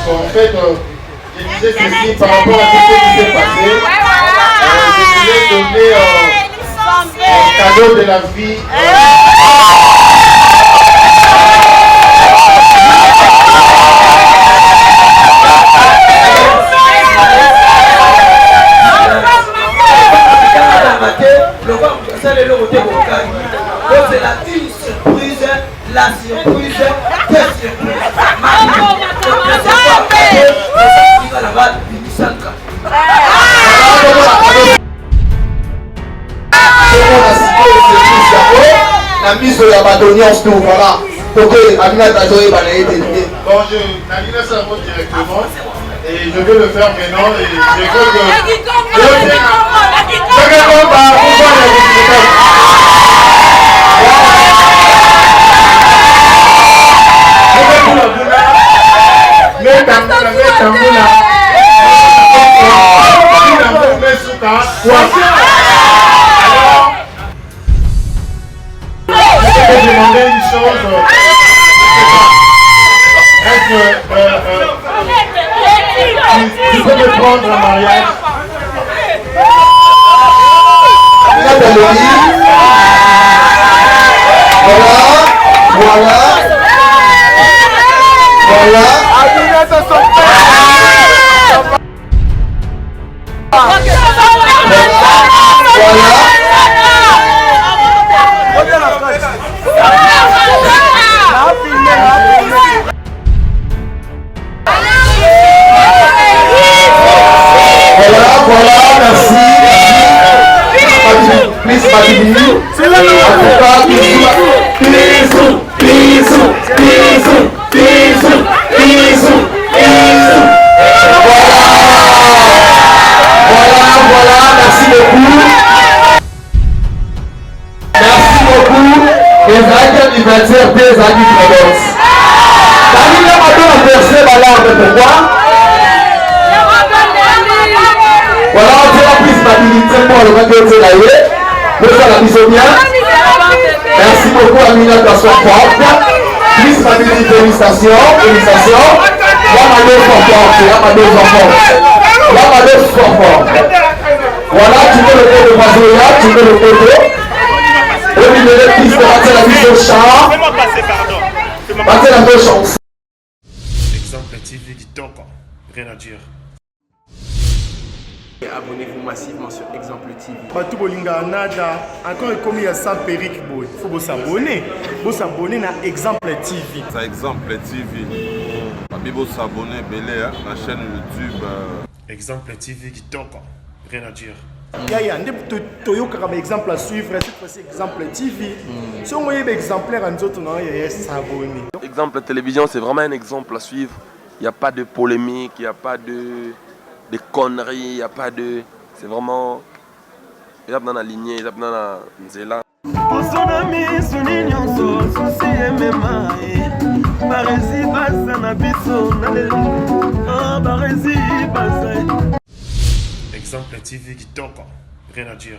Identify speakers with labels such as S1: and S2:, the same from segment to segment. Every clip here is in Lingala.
S1: qu'en fait, je disais ceci par rapport à ce qui s'est passé. Je voulais donner un cadeau de la vie.
S2: C'est la une surprise, la surprise, des surprises.
S3: La mise de la badoniance, tout, voilà. Pour que Amina Tajoye va l'aider.
S1: Bon, Nalina Savo directement. Et je vais le faire maintenant. Et je veux que. Je vais demander une chose. Est-ce que tu peux me prendre en mariage?
S3: Voilà. Voilà, merci. Please, Voilà, merci beaucoup. Merci beaucoup. Les anniversaire des anniversaires. Daniela m'a donné verser ma larme, pourquoi? Voilà, on fait la prise d'habilité pour le radio de l'aïe. Nous allons la mise bien. Merci beaucoup Amina de son propre. Prise d'habilité, félicitations. La manœuvre fort. Voilà, tu veux le code de Mazoya, tu veux le code. Et puis les pistes de la mise au char. Battez la deux chances.
S4: Exemple TV qui toque, rien à dire.
S5: Abonnez-vous massivement sur Exemple TV.
S6: Batou Bolinga Nada, encore comme il y a ça Péric Boy. Il faut s'abonner. Vous s'abonner à Exemple TV.
S7: C'est Exemple TV. Vous s'abonner à la chaîne YouTube.
S4: Exemple TV qui toque, rien à dire.
S6: Il y a un exemple à suivre, cette fois-ci Exemple TV. Si on voit un exemplaire en autres, il y a s'abonner.
S5: Exemple télévision, c'est vraiment un exemple à suivre. Il n'y a pas de polémique, il n'y a pas de conneries, il n'y a pas de... C'est vraiment... Il y a dans la lignée, il y a dans la nzela.
S4: Exemple TV qui toque, rien à dire.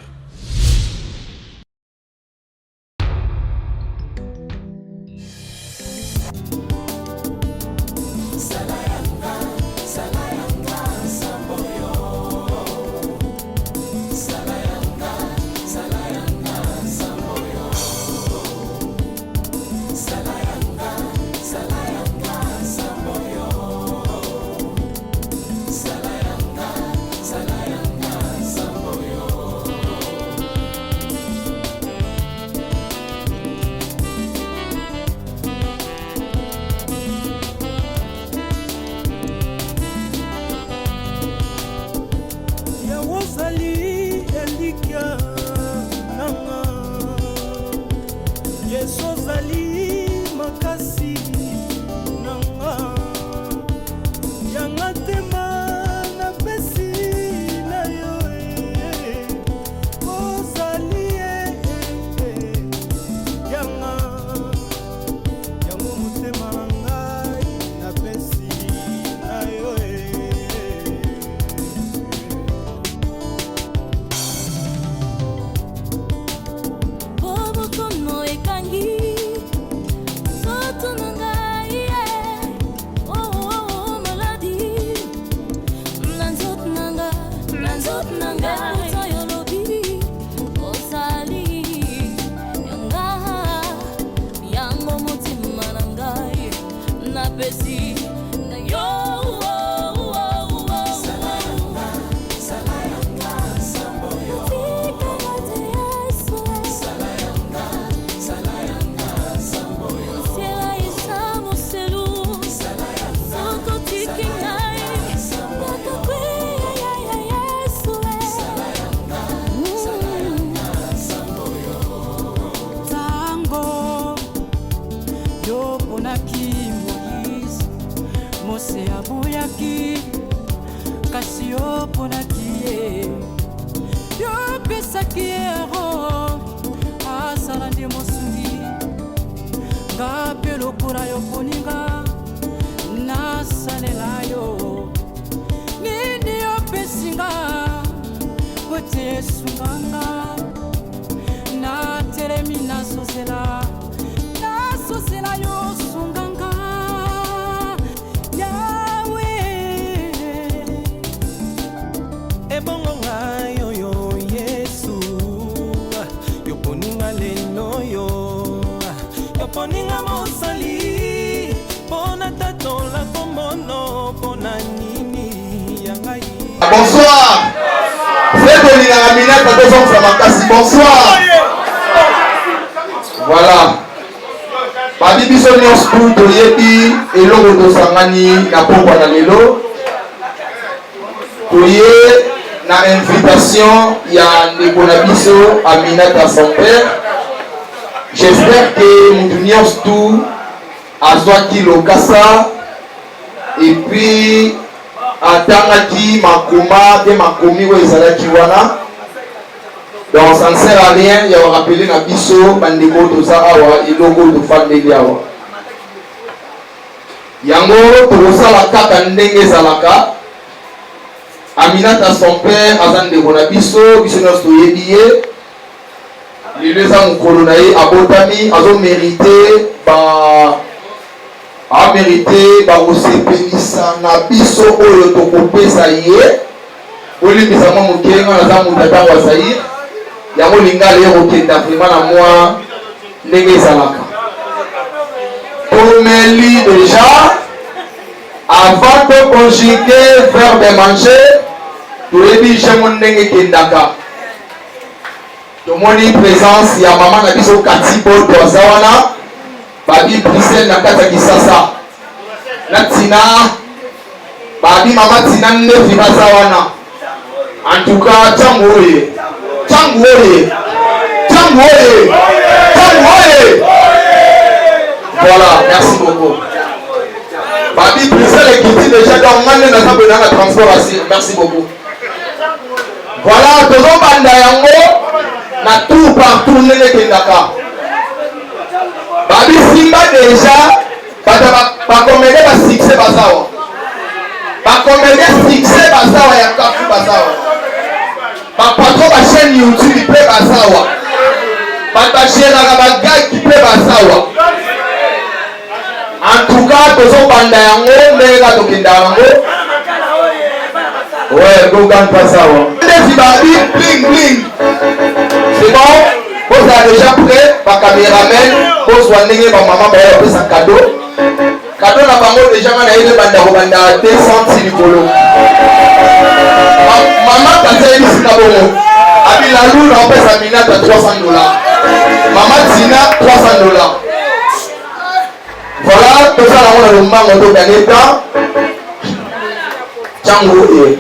S8: napesi na yo. Kasi yo ponaki yo pesaki ero asala nde mosungi nga mpe lokola yo poninga nasalela yo nini yo pesinga kote esunganga natelemi nasosela yo sunganga
S9: Ebongo ngayo yo Yesu yoponinga lelo yo yoponinga mosali pona tatola komono pona nini yangai.
S3: Bonsoir. C'est de l'inaminata de son Samakasi. Bonsoir. Voilà. Babi biso nyonso toyebi eloko tosangani na pokwa na lelo. Toye na invitation ya ndeko na biso Aminata son père. J'espère que mutu nyonso azwaki lokasa et puis atangaki makoma de makomi oyo ezalaki wana. Donc ça ne sert à rien ya rappeler na biso bandeko toza awa eloko tofandeli awa. Yango tokosala kaka ndenge ezalaka. Aminata son père azan ndeko na biso nyonso toyebi ye lelo eza mokolo na ye abotami azomérite bakosepelisa na biso oyo tokopesa ye olimbisa mwa mokenga naza moto atango ya Zaire yango lingala ye kokenda vraimen na mwa ndenge ezalaka tomeli déjà avant de conjuguer verbe de manger toyebi jemo ndenge kendaka tomoni présence ya mama na biso kati boto aza wana babi Bruxelles na kati ya Kisasa na tina babi mama tina ndefi baza wana en tout cas tango oye voilà merci beaucoup babi Bruxelles ekiti déjà dans ngane na sabe na transport assis merci beaucoup. Voilà, tozobanda yango na tout partout ndenge kendaka. Babi Simba déjà bakomede ba succès bazawa. Bakomede succès bazawa ya kafu bazawa. Ba patron ba chaîne YouTube pe bazawa. Ba gérera ba gars qui pe bazawa. En tout cas, tozobanda yango ndenge tokenda yango. Ouais, go gagne pas ça. Bling bling. C'est bon? Vous êtes déjà prêt? Par caméraman, vous soignez ma maman, vous avez un cadeau. Cadeau na bango déjà on a eu le banda 200 silicolo. Maman quand elle dit ça bon. Abi la lune on paie sa minute à $300. Maman Tina $300. Voilà, tout ça là on a le mango de gagner temps. Tchango et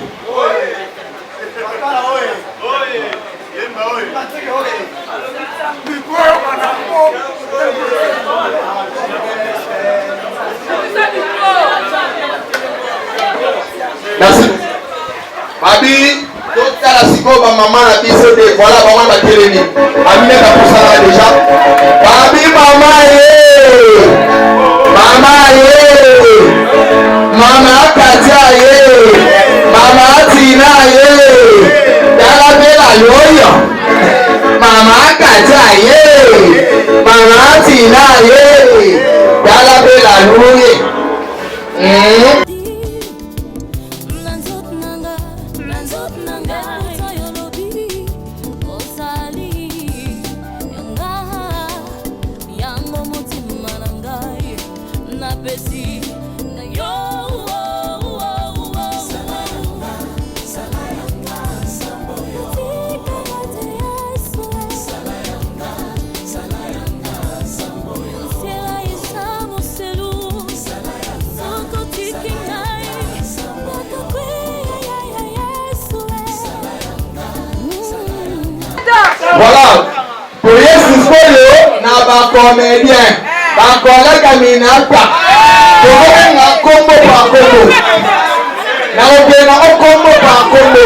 S3: merci. Babi, toute la siko ba maman na biso de voilà maman ba telemi. Amina ka posala déjà. Babi maman mama Katia mama Tina dala bela loyo. Mama Katia mama Tina dala bela loyo. comédien bakolaka minapa tokobenga kombo pa kombo nakokenda okombo pa kombo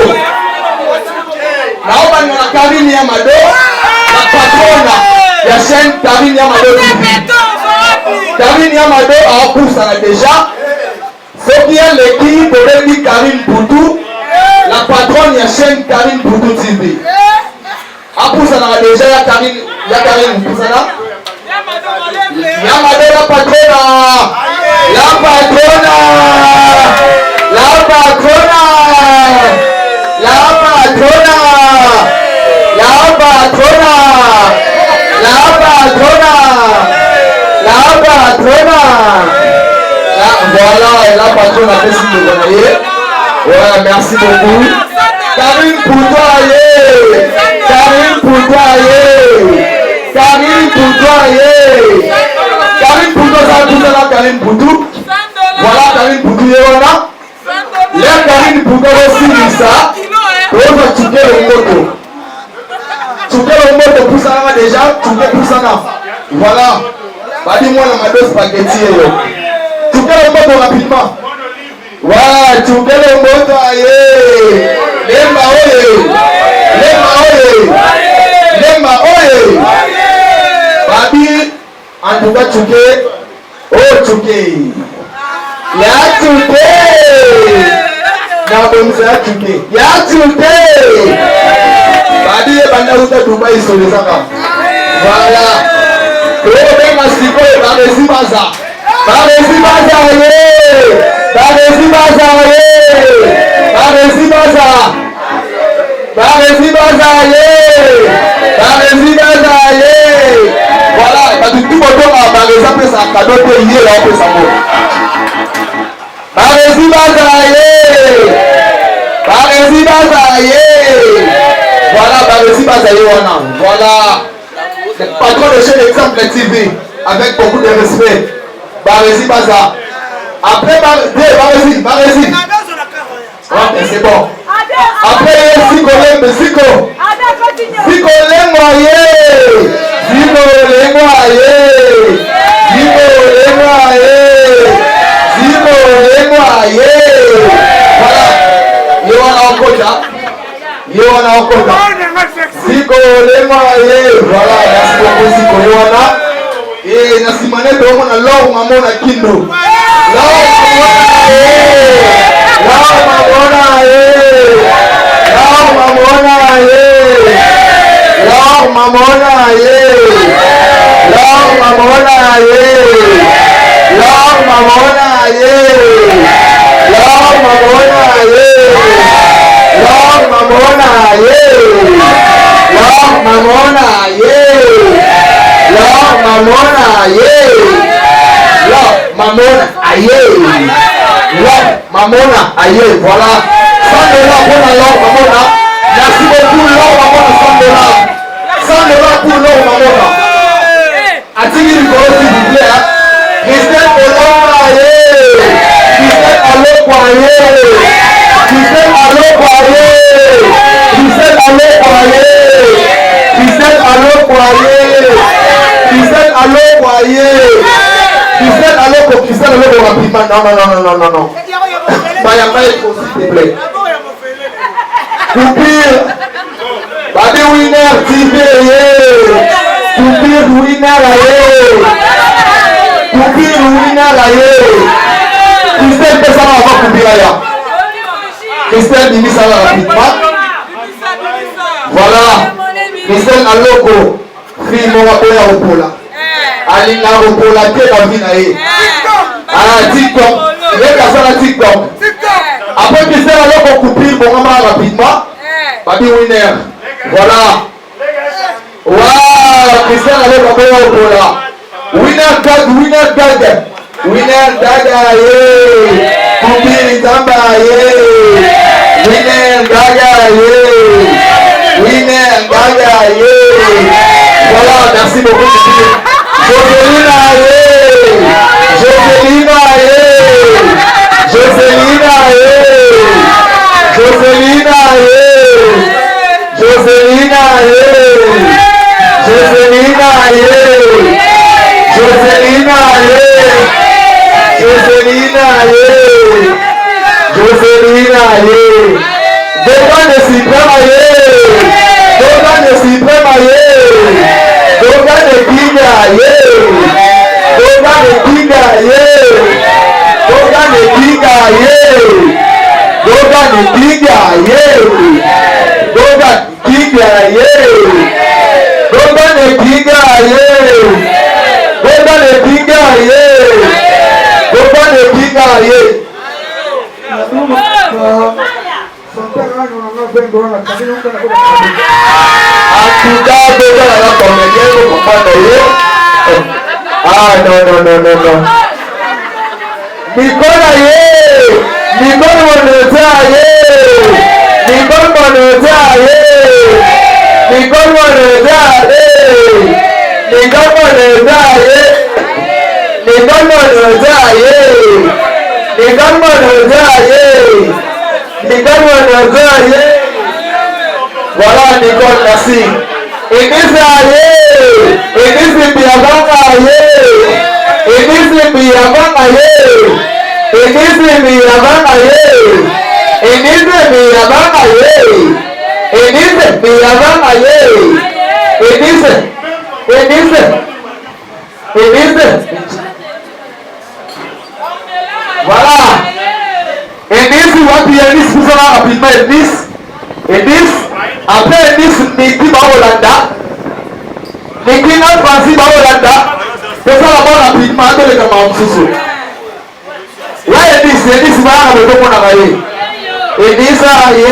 S3: naobanga na Karine Yamado na patrona ya chaîne Karine Yamado TV. Karine Yamado aopusana déjà soki eleki tobengi Karine Poutou la patronne ya chaîne Karine Poutou TV apusanaka déjà ya Karine pusana Yamado la patrona la patrona la patrona la patrona la patrona la patrona la patrona voilà la patrona merci de donner. Ouais, merci beaucoup. Karine Poutou aye, Karine Poutou aye, Karine Poutou aye, Karine Poutou ça tout ça Karine Poutou. Voilà Karine Poutou yona. Les Karine Poutou aussi ça. On va tuer le moto. Tuer le moto pour ça déjà, tuer pour ça là. Voilà. Bah dis-moi la madose spaghetti yo. Tuer le moto rapidement. Voilà, tuer le moto aye. Lemba oye. Lemba oye. Lemba oye. Babi en tout cas tuer. Oh tuer. Ya tuer. Ya tuke. Ya tuke. Badi banda uta Dubai sole saka. Voilà. Obe masiko barezi baza. Barezi baza ye. Barezi baza ye. Barezi baza. Barezi baza ye. Barezi baza ye. Voilà, badi tout moto a bareza pesa cadeau pe yé là pesa mo. Barezi baza ye. Barezi bazaye. Voilà, Barezi bazaye wana. Voilà. Le patron de chez Exemple TV avec beaucoup de respect. Barezi baza. Après Barezi. Ok, c'est bon. Après Siko Lembe, Siko. Siko Lemboye. Siko Lemboye. Siko Lemboye. Siko Lemboye. Voilà. Yowana okota. Siko Lemboye. Voilà, merci beaucoup Siko Yowana. Et nasimane to mona law mamona kindo. Law mamona ye. Law mamona ye. Law mamona ye. Law mamona ye. Law mamona ye. Law mamona ye. Law mamona ye. Law mamona ye. Law mamona ye. Law mamona ye. Law mamona aye. Law mamona aye. Voilà. $100 pour la Law mamona. Merci beaucoup Law mamona $100. $100 pour Law mamona. Atigi du s'il vous plaît. Christelle Olomba aye. Christelle Olomba aye. Christelle Olomba aye. Christelle Olomba aye. Christelle Olomba aye. Christelle Olomba aye. Christelle Olomba, Christelle Olomba rapidement. Non. Bayama s'il te plaît. Coupure. Babi winner TV aye. Coupure winner aye. Coupure winner aye. Christelle peut savoir avant coupure aye. Christelle Bimisa rapidement. Voilà. Christelle Aloko. Fille mon appel à Opola. Alina Opola, t'es dans vie naïe. Ah, TikTok. Il est à la TikTok. Après Christelle Aloko coupure, bon maman rapidement. Babi winner. Voilà. Waouh, Christelle Aloko à Opola. Winner gag. Winner gaga ye. Coupure Tamba ye. Winner gaga ye. Winner gaga ye. Voilà, merci beaucoup. Joséline aye. Joséline aye. Joséline aye. Joséline aye. Joséline aye. Joséline aye. Moselina ye. Dogan de Suprema ye. Dogan de Suprema ye. Dogan de Giga ye. Dogan de Giga ye. Dogan de Giga ye. Dogan de Giga ye. Dogan Giga ye. Dogan de Giga ye. Dogan de Giga ye. Dogan de Giga ye. Nicola ye, Nicole Monota ye, Nicole Monota ye, Nicole Monota ye, Nicole Monota ye, Nicole Monota ye, Nicole Monota ye, Nicole Monota ye. Voilà Nicole, merci. Église aye, église biabanga ye, église biabanga ye, église biabanga ye, église biabanga ye, église biabanga ye, église. Voilà. Église wapi église pour ça rapidement église. Après église midi ba Hollanda. Midi na Francis ba Hollanda. C'est ça la bonne rapidement de les camarades. Ouais église ba na beto mona baye. Église aye.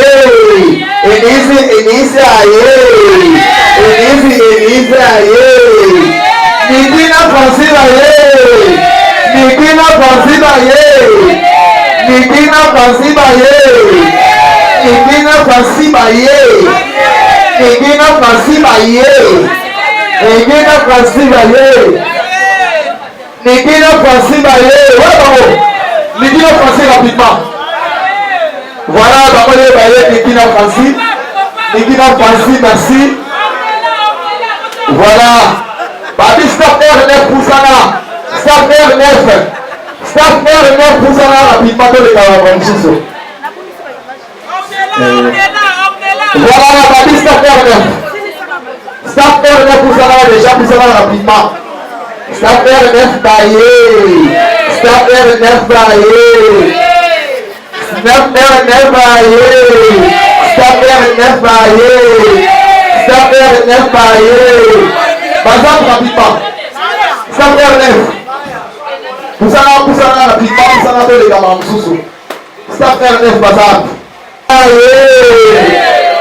S3: Église aye. Église aye. Midi na Francis aye. Midi na Francis aye. Nikina Fasibaye, Nikina Fasibaye, Nikina Fasibaye, Nikina Fasibaye, Nikina Fasibaye. Ouais, bravo. Nikina Fasi rapidement. Voilà, d'abord les baillés Nikina Fasi, Nikina Fasi, merci. Voilà. Babi stop R9 pour ça là. Stop R9. Stop R9 pour ça là rapidement de l'écart. Voilà, Babi stop R9. Stop R9 pour ça là déjà pour ça là rapidement. Stop R9 baillé. Stop R9 baillé. Stop R9 baillé. Stop R9 baillé. Stop R9 baillé. Bazar rapidement. Stop R9. Pour ça là rapidement, pour ça là de l'écart. Stop R9 bazar. Aïe.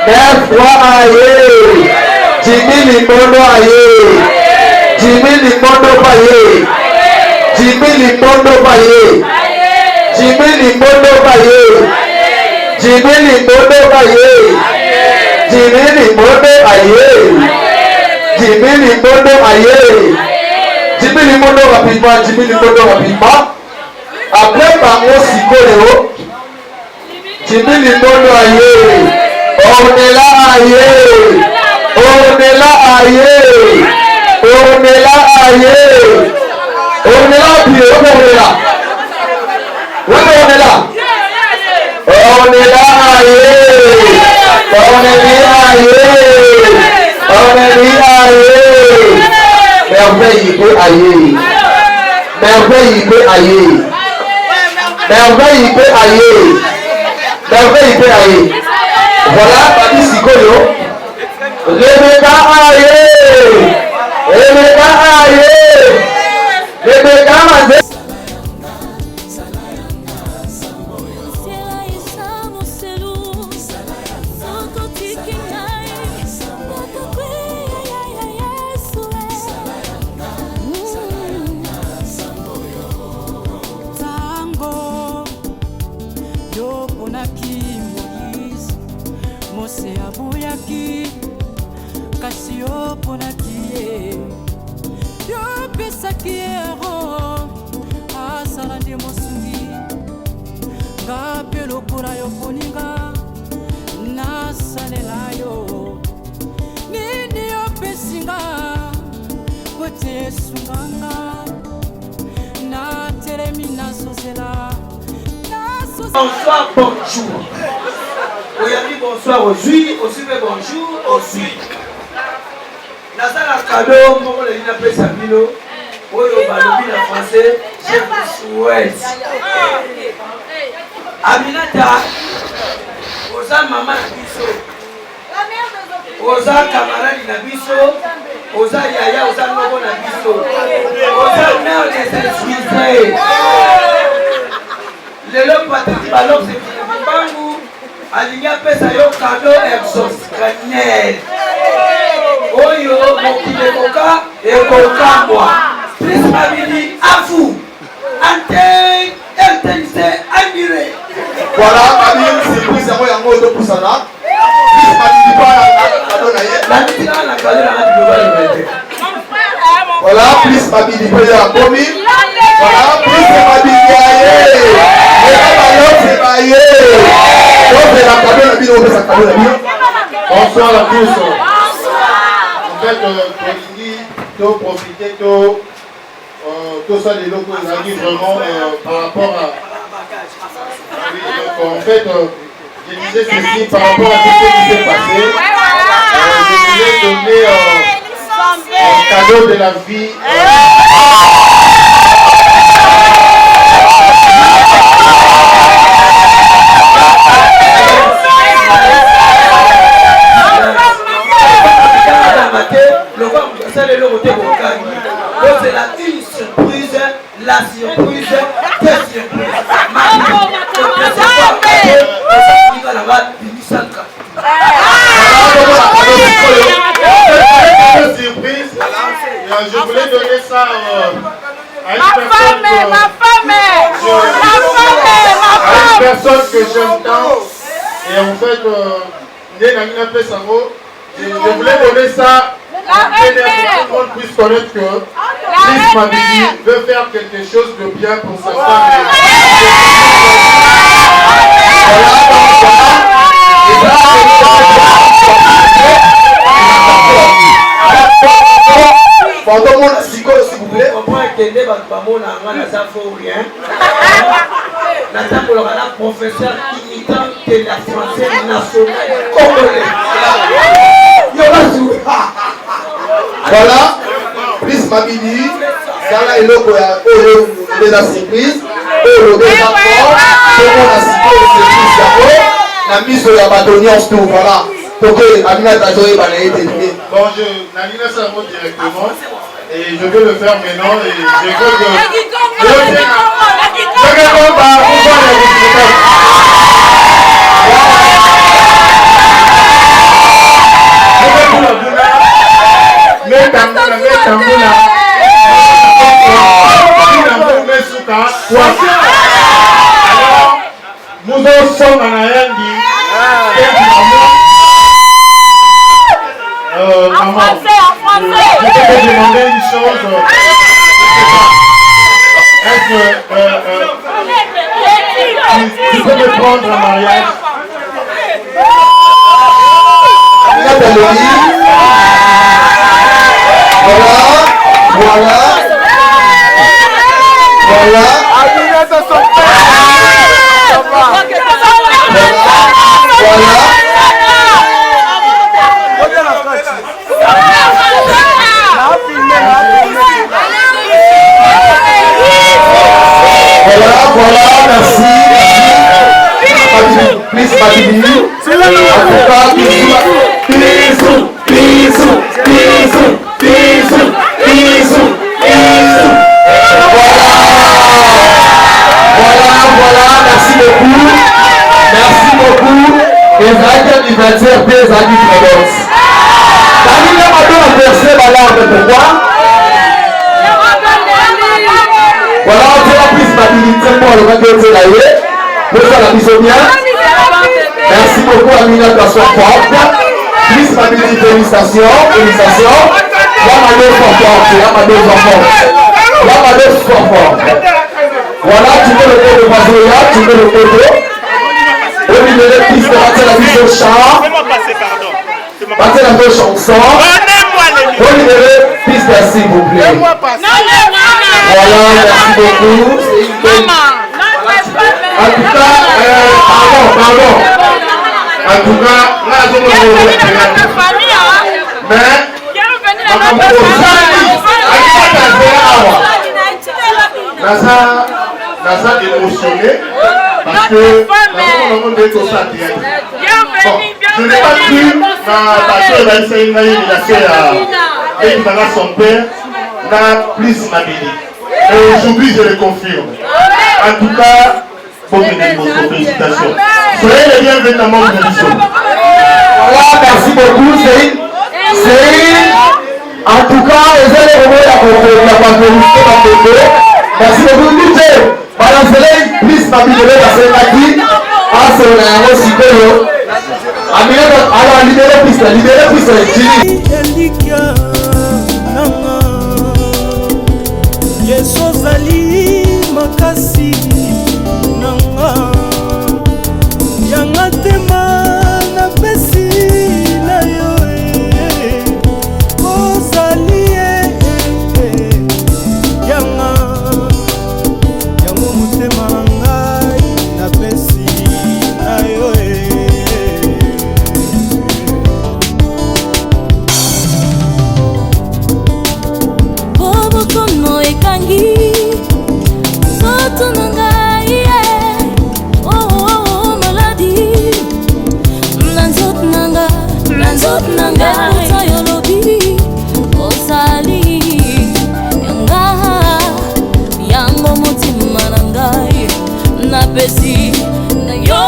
S3: 9-3 aïe. Jimmy Limondo aïe. Jimmy Limondo paye. Jimmy Limondo paye. Jimmy Limondo paye. Jimmy Limondo paye. Jimmy Limondo aïe. Jimmy Limondo aïe. Jimmy Limondo rapidement. Jimmy Limondo rapidement. Après Bango Sikoleo. Jimmy Limondo aïe. On est là aïe. On est là aïe. On est là aïe. On est là puis on est là. Oui, on est là. On est là aïe. On est là aïe. On est là aïe. Merveille il peut aïe. Merveille il peut aïe. Merveille il peut aïe. Merveille il peut aïe. Voilà, Babi Sikoyo. Rebecca aïe. Rebecca aïe. Rebecca Mazé.
S8: Kasi yo ponaki ye yo pesaki ero
S2: Bonsoir, bonjour. Oui, bonsoir aujourd'hui, aussi bonjour, aussi. Dans la cadeau, mon collègue n'a pas Sabino. Oui, on va le dire en français. Je vous souhaite. Aminata, oza maman na biso. Oza camarade na biso. Oza yaya, oza nobo na biso. Oza mère des esquissés. Lelo Patrick Balok c'est Bangu. Aligna pesa yo cadeau exoscranel. Oyo mokile koka ekokambwa. Please family à vous. Antenne LTC admiré.
S3: Voilà, Amine, c'est plus à moi en mode pour ça là. Please family pas la voilà, please family pas la commune. Voilà, please family
S1: bonsoir à tous. En fait, Tolini, profiter tout ça les locaux vraiment par rapport à. Oui, donc en fait, je disais ceci par rapport à ce qui s'est passé. Je voulais donner un cadeau de la vie.
S2: C'est la une surprise, la surprise, des surprises.
S1: Je voulais donner ça à une personne que j'aime tant. Et en fait, je voulais donner ça pour que tout le monde puisse connaître que Chris Mabidi veut faire quelque chose de bien pour sa femme.
S3: Pendant mon s'il vous plaît.
S2: On prend un kende, on a rien. Nathan Bologana, professeur imitant de la française nationale congolaise.
S3: Voilà, Chris Mabidi, ça là est là pour la surprise, pour le rapport, pour la surprise, la mise de la bâtonnière, tout voilà. Pour que Amina Tajoye va l'aider.
S1: Bon, je n'anime ça directement et je veux le faire maintenant et je veux que. En français. Je peux te demander une chose. Est-ce que tu peux me prendre en mariage?
S3: Voilà. Voilà, merci. Please, Mabidi. En tout cas, bisous. Voilà, merci beaucoup. Et anniversaire des amis Frédéric. Daniel m'a donné un verset valable pourquoi? Voilà, on fait la prise Mabidi très bon, le radio de l'aïe. Nous allons la mission bien. Merci beaucoup Amina de son propre. Prise Mabidi, félicitations. L'Amadou fort. Voilà, tu veux le code de Mazoya, tu veux le code. Au milieu des pistes de battre la mise au chant. Battre la mise au chanson. Au milieu des pistes, s'il vous plaît. Voilà, merci beaucoup. En tout cas,
S1: Naza émotionné parce que je n'ai pas cru son père n'a plus ma béni. Et aujourd'hui je le confirme. En tout cas, félicitations. Soyez les bienvenus dans mon émission.
S3: Voilà, merci beaucoup. En tout cas, vous allez revoir la merci beaucoup, DJ. Balancez-les, please, ma vie de la Sénati. Ah, c'est un aussi que alors, libérez piste,
S9: Elikia nanga Yesu zali makasi nanga Yanga tema na pesi na yo Ozali Yanga Yango mutema ngai na pesi na yo
S10: Kono ekangi soto nangai oh maladi nanzot nanga tayo lobi osali yanga yango mutima nangai na pesi na yo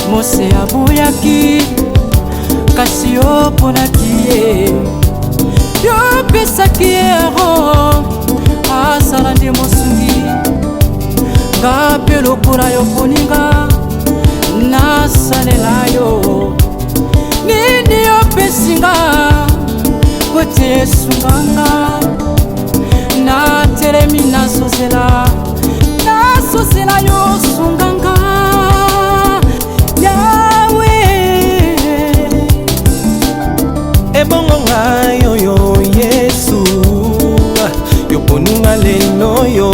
S10: Mose abuyaki kasi yo ponaki ye yo pesaki ero asala nde mosungi nga mpe lokola yo poninga nasalela yo nini yo pesinga kote esunganga natelemi nasosela yo sunganga
S9: ebongo ngai oyo Yesu yoponinga lelo yo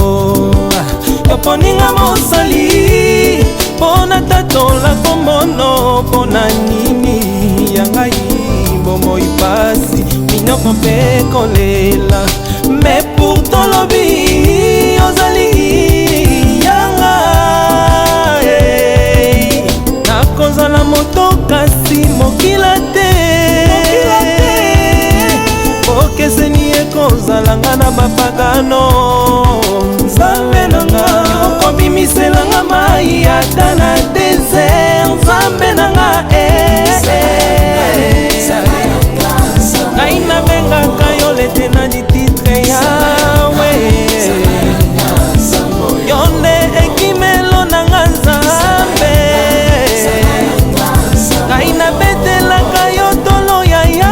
S9: yoponinga mosali mpona tatola kombono mpona nini ya ngai bomoi pasi minoko mpe kolela me pourtant lobi ozali yanga nakozala moto kasi mokila te okeseni ekozalanga na bapagano nzambe nanga okobimiselanga mai ata na desert nzambe nanga ngai nabengaka yo lete na dititre yawe yo nde ekimelo nanga nzambe ngai nabetelaka yo tolo yaya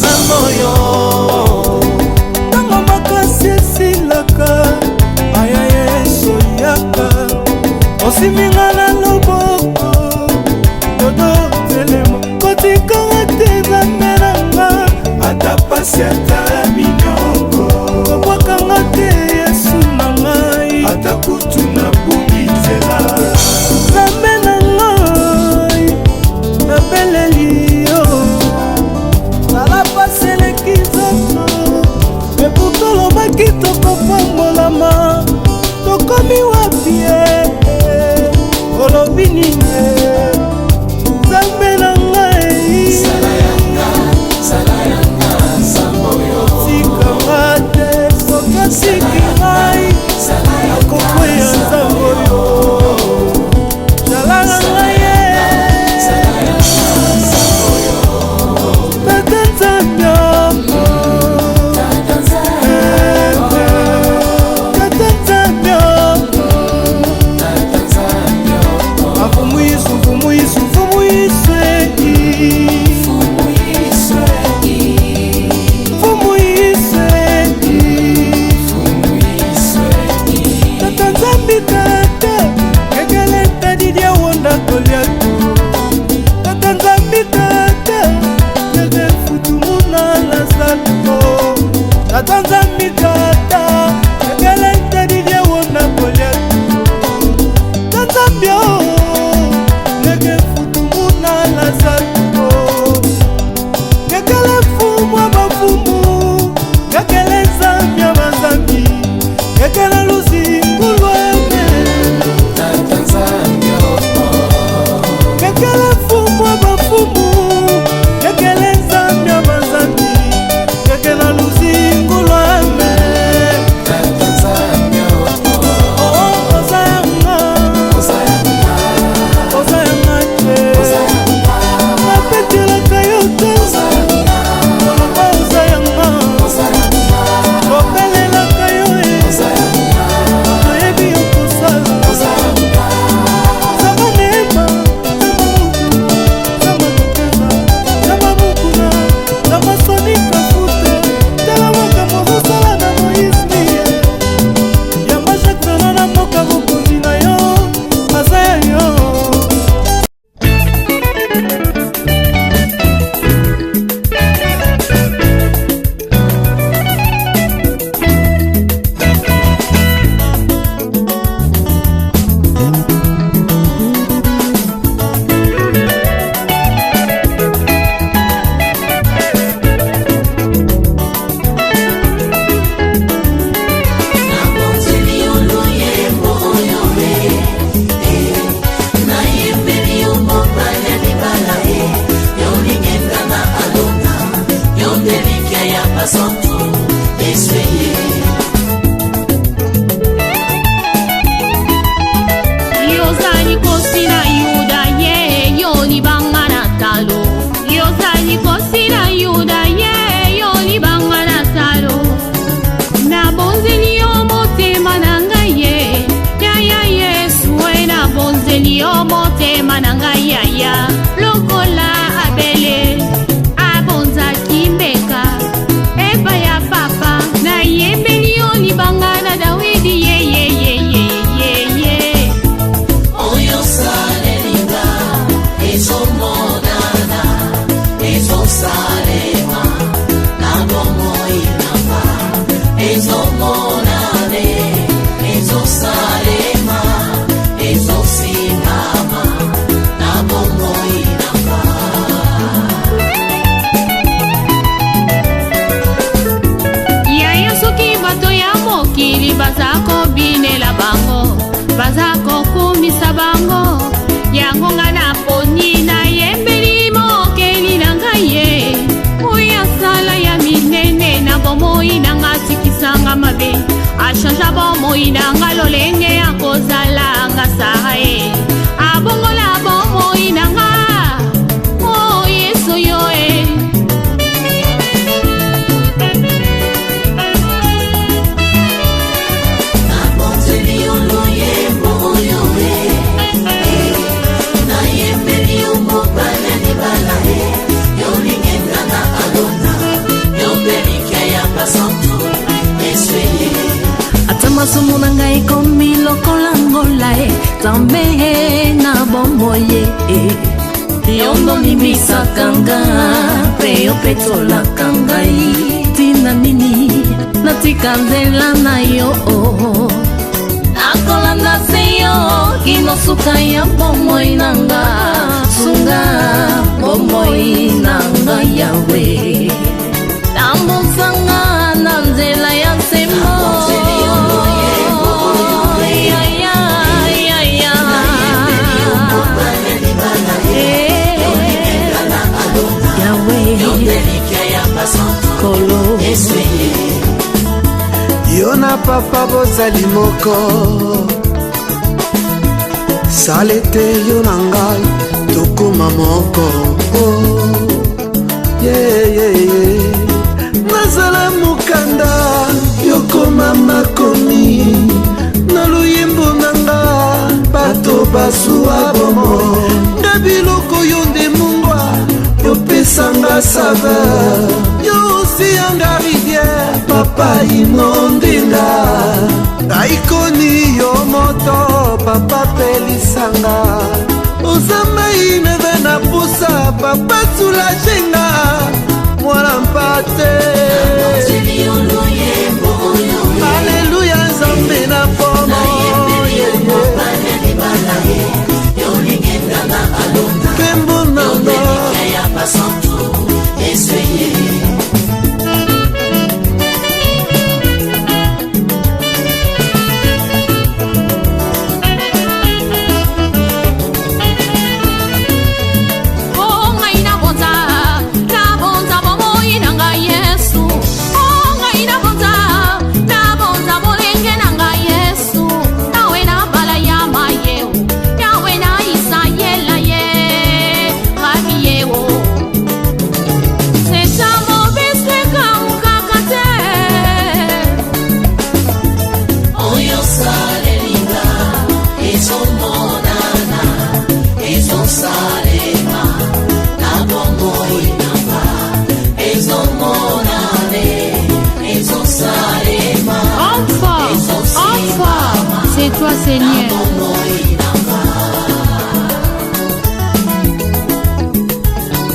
S9: samboyo ntango makasi esilaka aya Yesu yaka osiminga na loboko dodo telemo kotikanga te zamelanga ata pasi ata minoko kobwakanga te Yesu na ngai ata kutu na bungi nzela nzambe na ngai nabeleli yo sala pasi eleki nzoto me pourtolobaki tokopambolama tokomi wapi olobi nini nzambe na ngai tikanga te sokasiki ngai akokweya nzambe oyo jalanga ngai tata nzambe tata nzambe
S11: aza kokumisa bango yango nga na poni na yembeli mokeli na ngai ye oyo asala ya minene na bomoi na nga sikisanga mabe ashanja bomoi na nga lolenge ya kozala nga sara ye abongola bomoi na nga o yesu yo e
S10: masumu na ngai komi lokola ngola e Nzambe na bomoi ye yo nolimbisaka nga mpe yo mpe tolaka ngai tina nini natika nzela na yo nakolanda se yo kinosuka ya bomoi na nga sunga bomoi na nga yawe tambusanga na nzela ya nsemo
S12: yo na papa bozali moko sale te yo na ngai tokoma moko nazala mokanda yokoma makomi na luyembo na nga bato basuwa bomo nga biloko yo nde mungwa yopesanga saveur yo osiyanga rivière papa inondenga ngaikoni yo moto papa pelisanga ozamai neve na pusa papa sulajenga mwana mpate aleluya nzambe na pomo pembo nanga
S11: c'est toi Seigneur.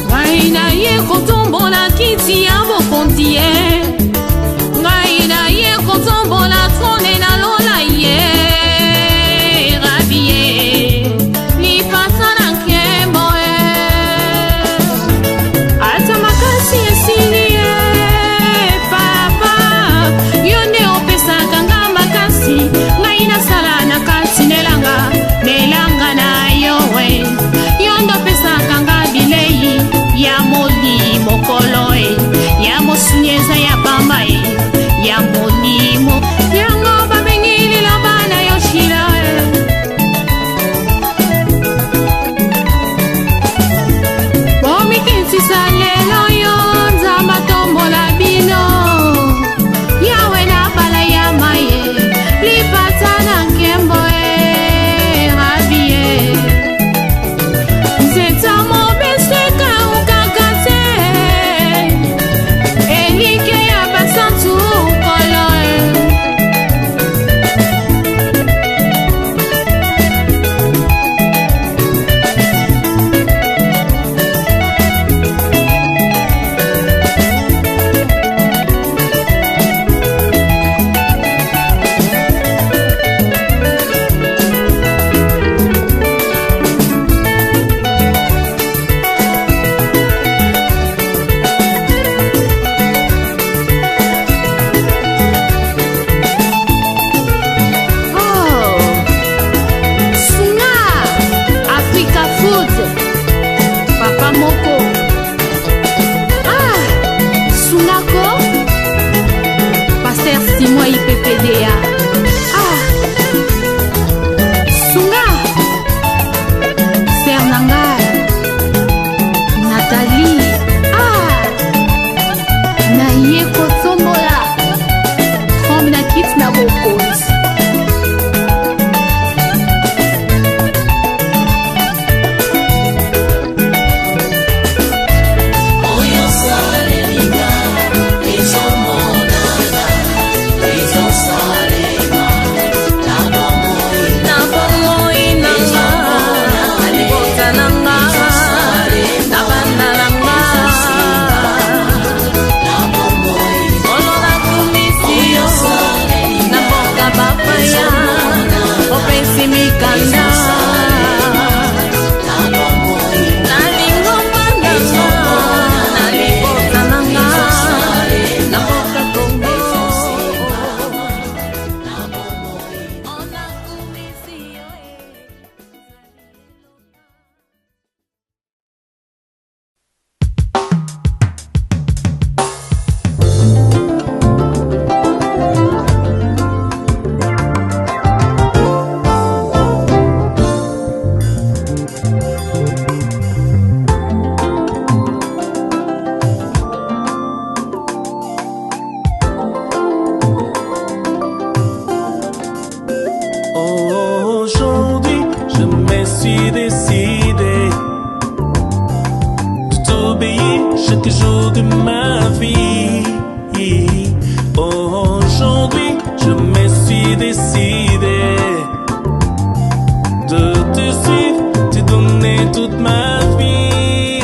S11: Ngai na ye kotombola kiti ya bokonzi ye ngai na ye kotombola trone na lola ye rabi ye lipasa na nkembo ye ata makasi esili ye papa yo nde opesaka nga makasi ngai nasala na kati nelanga na yo we yo nde opesaka nga bilei ya moli mokolo ya mosuni eza ya pamba
S10: mikanda nalingo bandanga na libota nanga na mboka Kongo
S9: Aujourd'hui, je me suis décidé de t'obéir chaque jour de ma vie. Aujourd'hui, je me suis décidé de te suivre, te donner toute ma vie.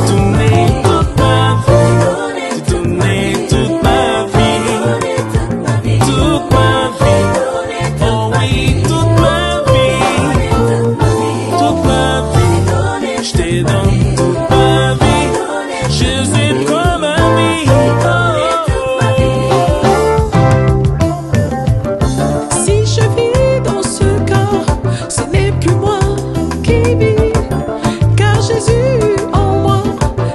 S9: Donner toute ma vie, te donner toute ma vie. Toute ma vie, oh oui, toute ma vie, toute ma vie, je te donne toute ma vie, je suis comme un ami.
S8: Si je vis dans ce corps, ce n'est plus moi qui vis, car Jésus en moi,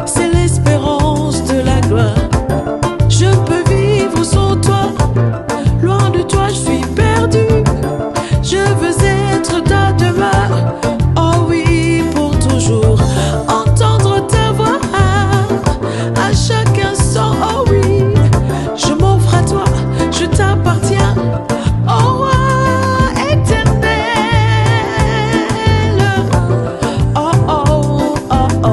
S8: c'est l'espérance de la gloire. Je peux vivre sans toi, loin de toi je suis perdu. Je veux être ta demeure, oh oui, pour toujours. Entendre ta voix à chaque instant, oh oui. Je m'offre à toi, je t'appartiens, oh roi éternel. Oh oh oh oh.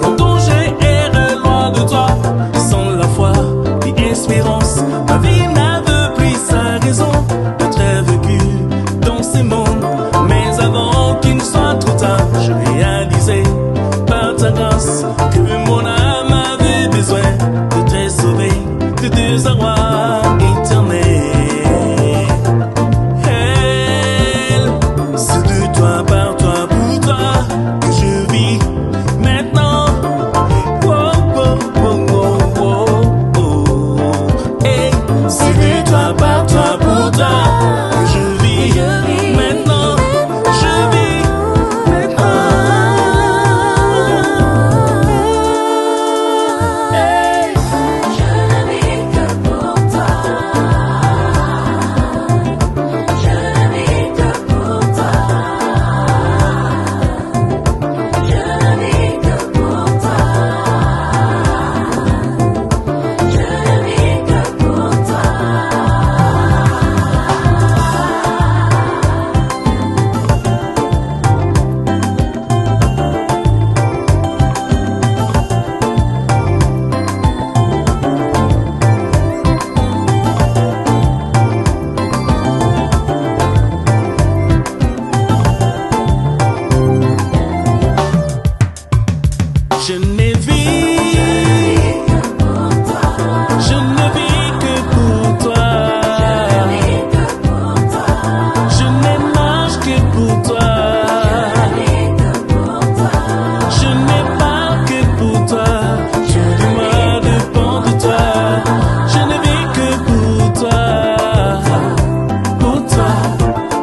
S9: Longtemps j'ai erré loin de toi, sans la foi et espérance. Ma vie n'avait plus sa raison d'être vécue dans ces mondes. Mais avant qu'il ne soit trop tard, je réalisais par ta grâce que mon âme avait besoin de te sauver de deux arrois éternels. C'est de toi, par toi, pour toi que je vis maintenant. Oh, oh, oh, oh, oh, oh. Hey, c'est de toi, par toi, pour toi que je vis maintenant. Je vis maintenant. Hey.
S10: Je ne vis que pour toi. Je ne vis que pour toi. Je ne vis que pour toi. Je ne vis que pour toi.
S9: Je ne vis que pour toi. Je ne marche que pour toi. Je n'ai pas que pour toi. Tout de moi dépend de toi. Je ne vis que pour toi. Pour toi,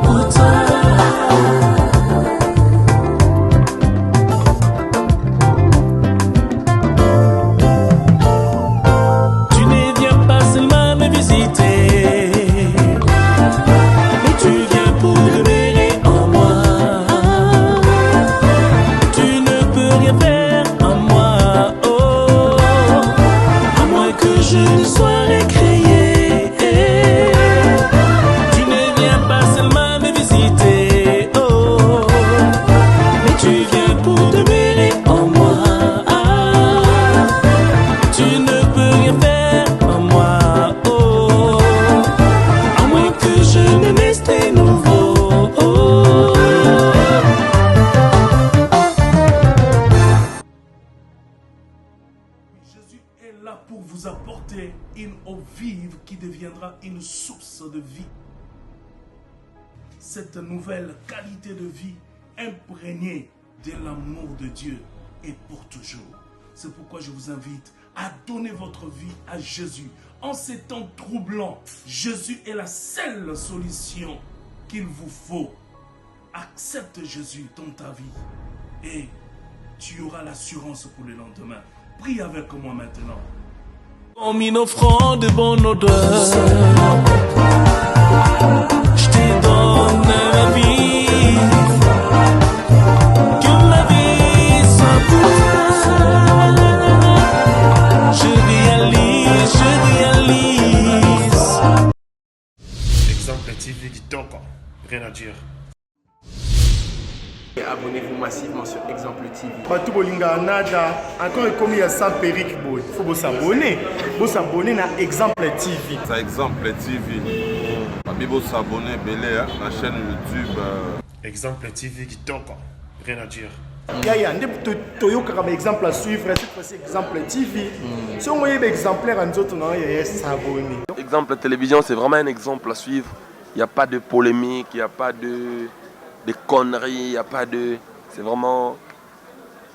S9: pour toi. pour vous apporter une eau vive qui deviendra une source de vie. Cette nouvelle qualité de vie imprégnée de l'amour de Dieu est pour toujours. C'est pourquoi je vous invite à donner votre vie à Jésus. En ces temps troublants, Jésus est la seule solution qu'il vous faut. Accepte Jésus dans ta vie et tu auras l'assurance pour le lendemain. Prie avec moi maintenant.
S8: Comme une offrande de bonne odeur, je te donne ma vie, que ma vie soit pour toi. Je réalise.
S4: Exemple TV Kitoko, rien à dire.
S13: Abonnez-vous massivement sur Exemple TV.
S6: Batou bolinga nada encore comme il y a 100 perruques boy. Faut vous s'abonner. Vous s'abonner na Exemple TV.
S7: C'est Exemple TV. Vous s'abonner belé la chaîne YouTube.
S4: Exemple TV Kitoko, rien à dire.
S6: Yaya ndé toyo kaka exemple à suivre cette fois-ci Exemple TV. Si on voyait exemplaire en autres non yaya s'abonner.
S5: Exemple télévision, c'est vraiment un exemple à suivre. Il n'y a pas de polémique, il n'y a pas de conneries, il n'y a pas de... C'est vraiment...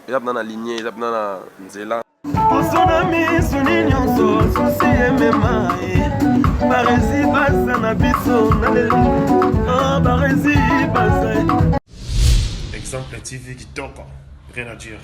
S5: Il y a dans la lignée, il y a dans la nzela.
S4: Exemple TV Kitoko, rien à dire.